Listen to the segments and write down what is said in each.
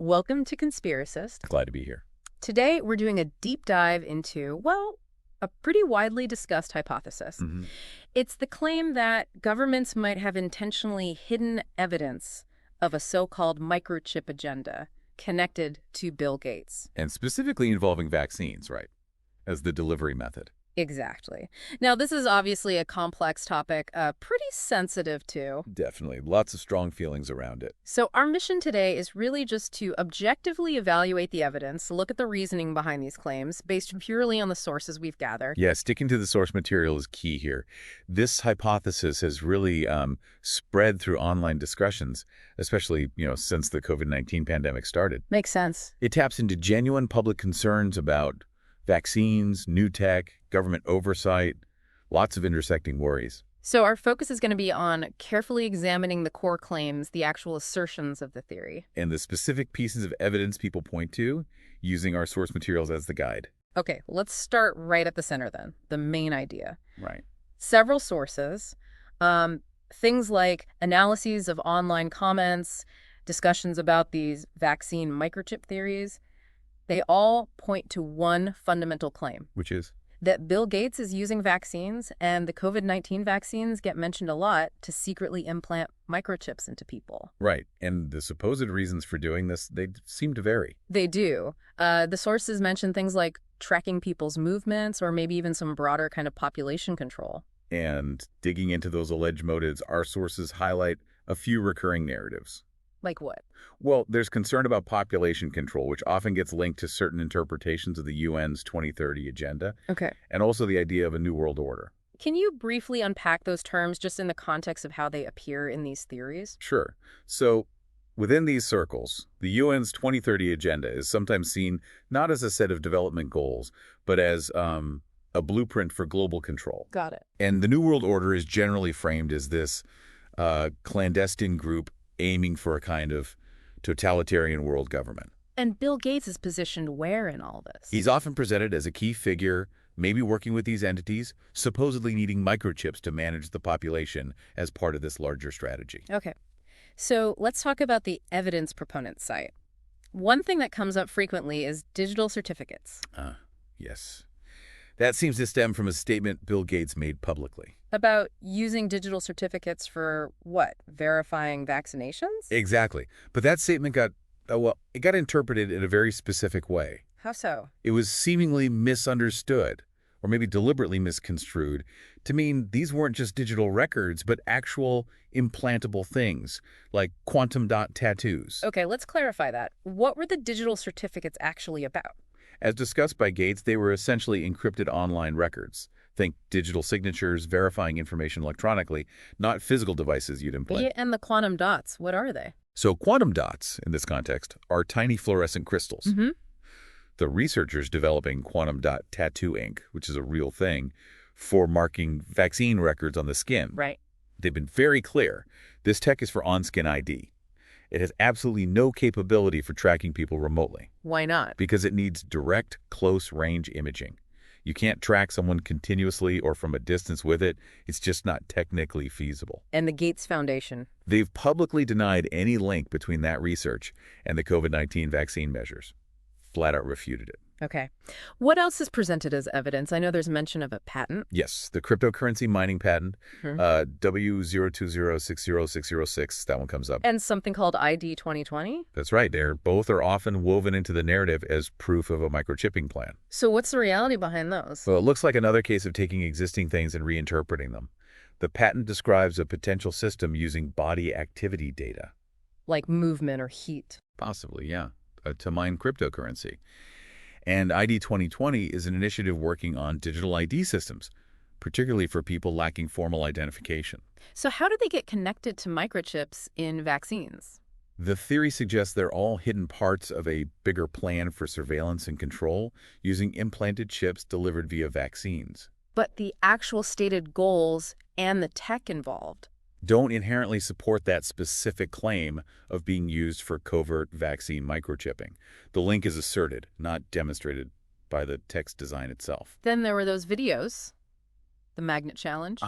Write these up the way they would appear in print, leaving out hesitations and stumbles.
Welcome to Conspiracist. Glad to be here. Today, we're doing a deep dive into, well, a pretty widely discussed hypothesis. It's the claim that governments might have intentionally hidden evidence of a so-called microchip agenda connected to Bill Gates. And specifically involving vaccines, right, as the delivery method. Exactly. Now, this is obviously a complex topic, pretty sensitive too. Definitely. Lots of strong feelings around it. So our mission today is really just to objectively evaluate the evidence, look at the reasoning behind these claims, based purely on the sources we've gathered. Yeah, sticking to the source material is key here. This hypothesis has really spread through online discussions, especially, since the COVID-19 pandemic started. Makes sense. It taps into genuine public concerns about vaccines, new tech, government oversight, lots of intersecting worries. So our focus is going to be on carefully examining the core claims, the actual assertions of the theory. And the specific pieces of evidence people point to, using our source materials as the guide. Okay, let's start right at the center then, the main idea. Right. Several sources, things like analyses of online comments, discussions about these vaccine microchip theories, they all point to one fundamental claim. Which is? That Bill Gates is using vaccines, and the COVID-19 vaccines get mentioned a lot, to secretly implant microchips into people. Right. And the supposed reasons for doing this, they seem to vary. They do. The sources mention things like tracking people's movements or maybe even some broader kind of population control. And digging into those alleged motives, our sources highlight a few recurring narratives. Like what? Well, there's concern about population control, which often gets linked to certain interpretations of the UN's 2030 agenda. Okay. And also the idea of a new world order. Can you briefly unpack those terms just in the context of how they appear in these theories? Sure. So within these circles, the UN's 2030 agenda is sometimes seen not as a set of development goals, but as a blueprint for global control. Got it. And the New World Order is generally framed as this clandestine group aiming for a kind of totalitarian world government. And Bill Gates is positioned where in all this? He's often presented as a key figure, maybe working with these entities, supposedly needing microchips to manage the population as part of this larger strategy. Okay. So let's talk about the evidence proponent site. One thing that comes up frequently is digital certificates. Yes. That seems to stem from a statement Bill Gates made publicly. About using digital certificates for what? Verifying vaccinations? Exactly. But that statement got interpreted in a very specific way. How so? It was seemingly misunderstood, or maybe deliberately misconstrued, to mean these weren't just digital records, but actual implantable things, like quantum dot tattoos. Okay, let's clarify that. What were the digital certificates actually about? As discussed by Gates, they were essentially encrypted online records. Think digital signatures, verifying information electronically, not physical devices you'd implant. And the quantum dots, what are they? So quantum dots, in this context, are tiny fluorescent crystals. The researchers developing quantum dot tattoo ink, which is a real thing, for marking vaccine records on the skin. Right. They've been very clear. This tech is for on-skin ID. It has absolutely no capability for tracking people remotely. Why not? Because it needs direct, close-range imaging. You can't track someone continuously or from a distance with it. It's just not technically feasible. And the Gates Foundation? They've publicly denied any link between that research and the COVID-19 vaccine measures. Flat out refuted it. Okay. What else is presented as evidence? I know there's mention of a patent. Yes, the cryptocurrency mining patent, W020606006, that one comes up. And something called ID 2020? That's right. Both are often woven into the narrative as proof of a microchipping plan. So what's the reality behind those? Well, it looks like another case of taking existing things and reinterpreting them. The patent describes a potential system using body activity data. Like movement or heat? Possibly, yeah, to mine cryptocurrency. And ID 2020 is an initiative working on digital ID systems, particularly for people lacking formal identification. So how do they get connected to microchips in vaccines? The theory suggests they're all hidden parts of a bigger plan for surveillance and control using implanted chips delivered via vaccines. But the actual stated goals and the tech involved don't inherently support that specific claim of being used for covert vaccine microchipping. The link is asserted, not demonstrated by the text design itself. Then there were those videos, the magnet challenge.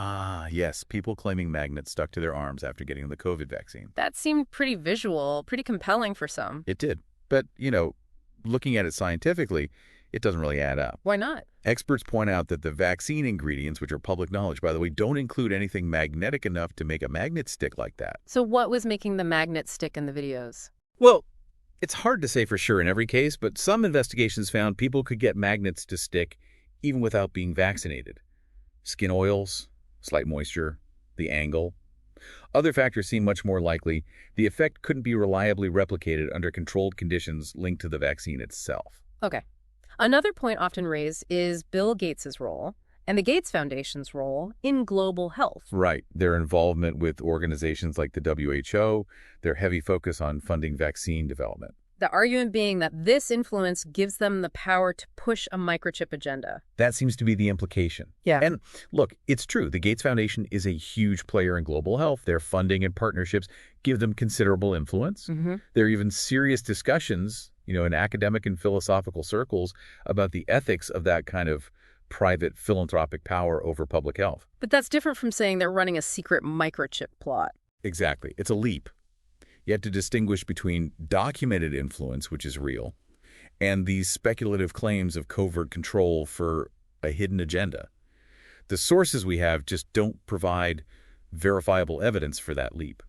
Yes, people claiming magnets stuck to their arms after getting the COVID vaccine. That seemed pretty visual, pretty compelling for some. It did. But, looking at it scientifically, it doesn't really add up. Why not? Experts point out that the vaccine ingredients, which are public knowledge, by the way, don't include anything magnetic enough to make a magnet stick like that. So what was making the magnet stick in the videos? Well, it's hard to say for sure in every case, but some investigations found people could get magnets to stick even without being vaccinated. Skin oils, slight moisture, the angle. Other factors seem much more likely. The effect couldn't be reliably replicated under controlled conditions linked to the vaccine itself. Okay. Another point often raised is Bill Gates's role and the Gates Foundation's role in global health. Right. Their involvement with organizations like the WHO, their heavy focus on funding vaccine development. The argument being that this influence gives them the power to push a microchip agenda. That seems to be the implication. Yeah. And look, it's true. The Gates Foundation is a huge player in global health. Their funding and partnerships give them considerable influence. There are even serious discussions, in academic and philosophical circles about the ethics of that kind of private philanthropic power over public health. But that's different from saying they're running a secret microchip plot. Exactly. It's a leap. You have to distinguish between documented influence, which is real, and these speculative claims of covert control for a hidden agenda. The sources we have just don't provide verifiable evidence for that leap.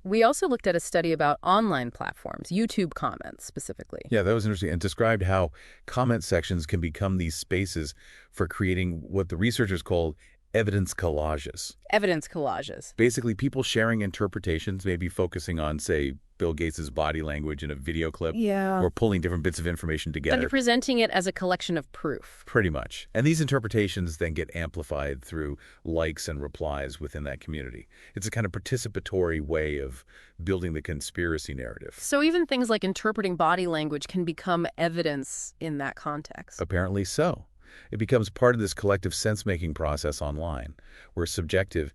We also looked at a study about online platforms, YouTube comments specifically. Yeah, that was interesting, and described how comment sections can become these spaces for creating what the researchers called evidence collages. Evidence collages. Basically, people sharing interpretations, maybe focusing on, say, Bill Gates's body language in a video clip. Yeah. Or pulling different bits of information together. And presenting it as a collection of proof. Pretty much. And these interpretations then get amplified through likes and replies within that community. It's a kind of participatory way of building the conspiracy narrative. So even things like interpreting body language can become evidence in that context. Apparently so. It becomes part of this collective sense-making process online, where subjective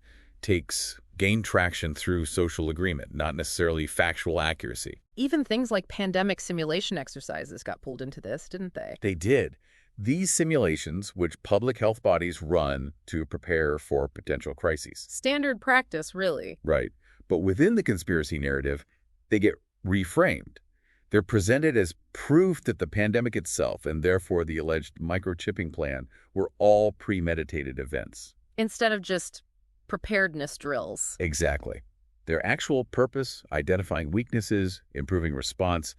gain traction through social agreement, not necessarily factual accuracy. Even things like pandemic simulation exercises got pulled into this, didn't they? They did. These simulations, which public health bodies run to prepare for potential crises. Standard practice, really. Right. But within the conspiracy narrative, they get reframed. They're presented as proof that the pandemic itself, and therefore the alleged microchipping plan, were all premeditated events. Instead of just preparedness drills. Exactly. Their actual purpose, identifying weaknesses, improving response,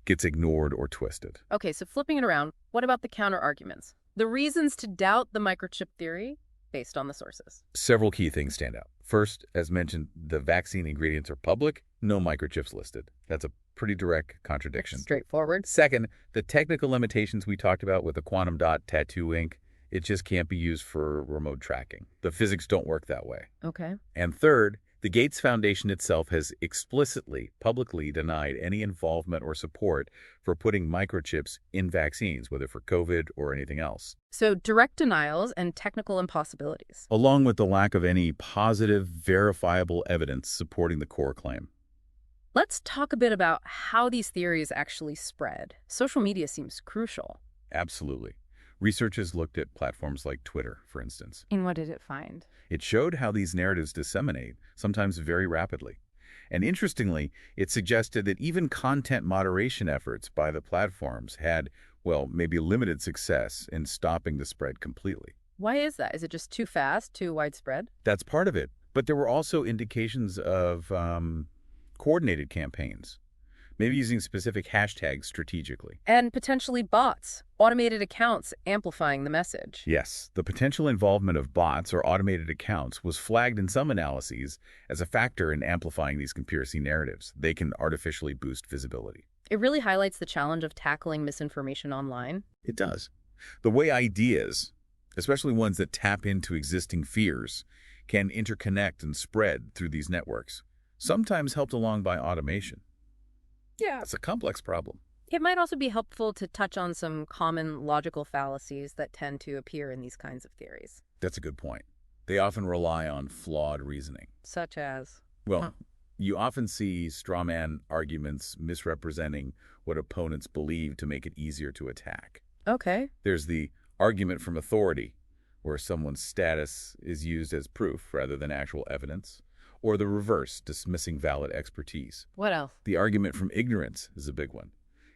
gets ignored or twisted. Okay, so flipping it around, what about the counter-arguments? The reasons to doubt the microchip theory based on the sources. Several key things stand out. First, as mentioned, the vaccine ingredients are public, no microchips listed. That's a pretty direct contradiction. Straightforward. Second, the technical limitations we talked about with the quantum dot tattoo ink, it just can't be used for remote tracking. The physics don't work that way. Okay. And third, the Gates Foundation itself has explicitly, publicly denied any involvement or support for putting microchips in vaccines, whether for COVID or anything else. So direct denials and technical impossibilities. Along with the lack of any positive, verifiable evidence supporting the core claim. Let's talk a bit about how these theories actually spread. Social media seems crucial. Absolutely. Researchers looked at platforms like Twitter, for instance. And what did it find? It showed how these narratives disseminate, sometimes very rapidly. And interestingly, it suggested that even content moderation efforts by the platforms had, maybe limited success in stopping the spread completely. Why is that? Is it just too fast, too widespread? That's part of it. But there were also indications of coordinated campaigns, maybe using specific hashtags strategically. And potentially bots, automated accounts amplifying the message. Yes, the potential involvement of bots or automated accounts was flagged in some analyses as a factor in amplifying these conspiracy narratives. They can artificially boost visibility. It really highlights the challenge of tackling misinformation online. It does. The way ideas, especially ones that tap into existing fears, can interconnect and spread through these networks, sometimes helped along by automation. Yeah. It's a complex problem. It might also be helpful to touch on some common logical fallacies that tend to appear in these kinds of theories. That's a good point. They often rely on flawed reasoning. Such as? You often see straw man arguments misrepresenting what opponents believe to make it easier to attack. Okay. There's the argument from authority, where someone's status is used as proof rather than actual evidence. Or the reverse, dismissing valid expertise. What else? The argument from ignorance is a big one.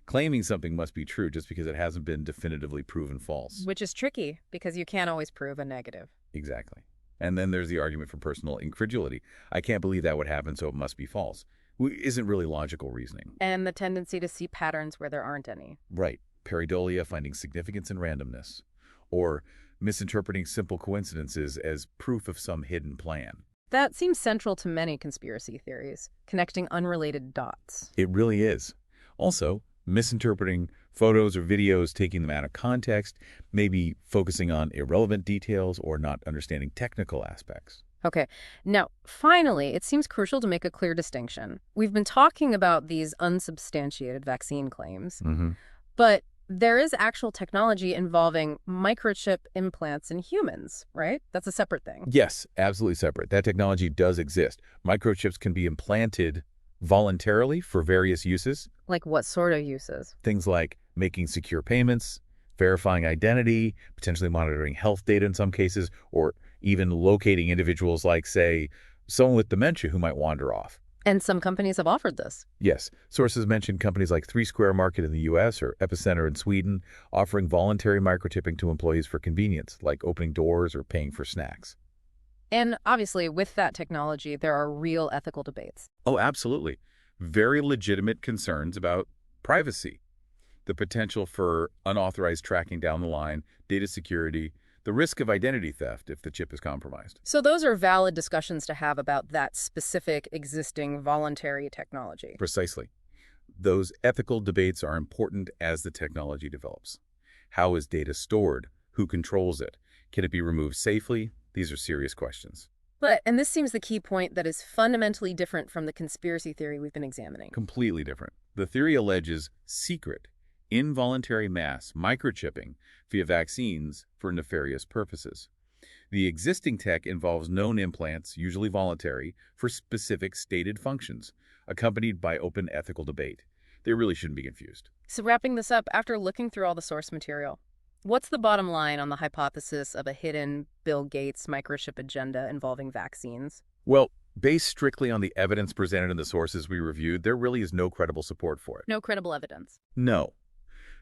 claiming something must be true just because it hasn't been definitively proven false. Which is tricky because you can't always prove a negative. Exactly. And then there's the argument for personal incredulity. I can't believe that would happen, so it must be false. Isn't really logical reasoning. And the tendency to see patterns where there aren't any. Right. Pareidolia, finding significance in randomness. Or misinterpreting simple coincidences as proof of some hidden plan. That seems central to many conspiracy theories, connecting unrelated dots. It really is. Also, misinterpreting photos or videos, taking them out of context, maybe focusing on irrelevant details or not understanding technical aspects. Okay. Now, finally, it seems crucial to make a clear distinction. We've been talking about these unsubstantiated vaccine claims, but there is actual technology involving microchip implants in humans, right? That's a separate thing. Yes, absolutely separate. That technology does exist. Microchips can be implanted voluntarily for various uses. Like what sort of uses? Things like making secure payments, verifying identity, potentially monitoring health data in some cases, or even locating individuals like, say, someone with dementia who might wander off. And some companies have offered this. Yes. Sources mention companies like 3 Square Market in the U.S. or Epicenter in Sweden offering voluntary microchipping to employees for convenience, like opening doors or paying for snacks. And obviously, with that technology, there are real ethical debates. Oh, absolutely. Very legitimate concerns about privacy, the potential for unauthorized tracking down the line, data security, the risk of identity theft if the chip is compromised. So those are valid discussions to have about that specific existing voluntary technology. Precisely. Those ethical debates are important as the technology develops. How is data stored? Who controls it? Can it be removed safely? These are serious questions. And this seems the key point that is fundamentally different from the conspiracy theory we've been examining. Completely different. The theory alleges secret, involuntary mass microchipping via vaccines for nefarious purposes. The existing tech involves known implants, usually voluntary, for specific stated functions, accompanied by open ethical debate. They really shouldn't be confused. So wrapping this up, after looking through all the source material, what's the bottom line on the hypothesis of a hidden Bill Gates microchip agenda involving vaccines? Well, based strictly on the evidence presented in the sources we reviewed, there really is no credible support for it. No credible evidence. No.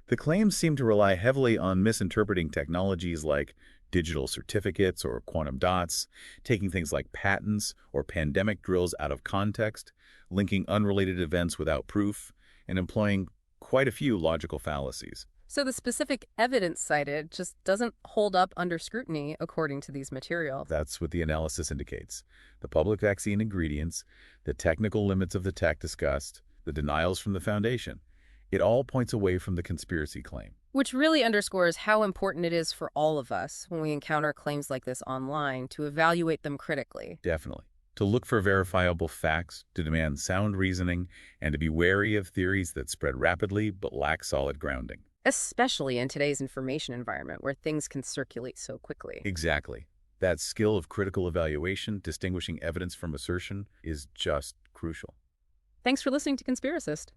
The claims seem to rely heavily on misinterpreting technologies like digital certificates or quantum dots, taking things like patents or pandemic drills out of context, linking unrelated events without proof, and employing quite a few logical fallacies. So the specific evidence cited just doesn't hold up under scrutiny according to these materials. That's what the analysis indicates. The public vaccine ingredients, the technical limits of the tech discussed, the denials from the foundation. It all points away from the conspiracy claim. Which really underscores how important it is for all of us when we encounter claims like this online to evaluate them critically. Definitely. To look for verifiable facts, to demand sound reasoning, and to be wary of theories that spread rapidly but lack solid grounding. Especially in today's information environment where things can circulate so quickly. Exactly. That skill of critical evaluation, distinguishing evidence from assertion, is just crucial. Thanks for listening to Conspiracist.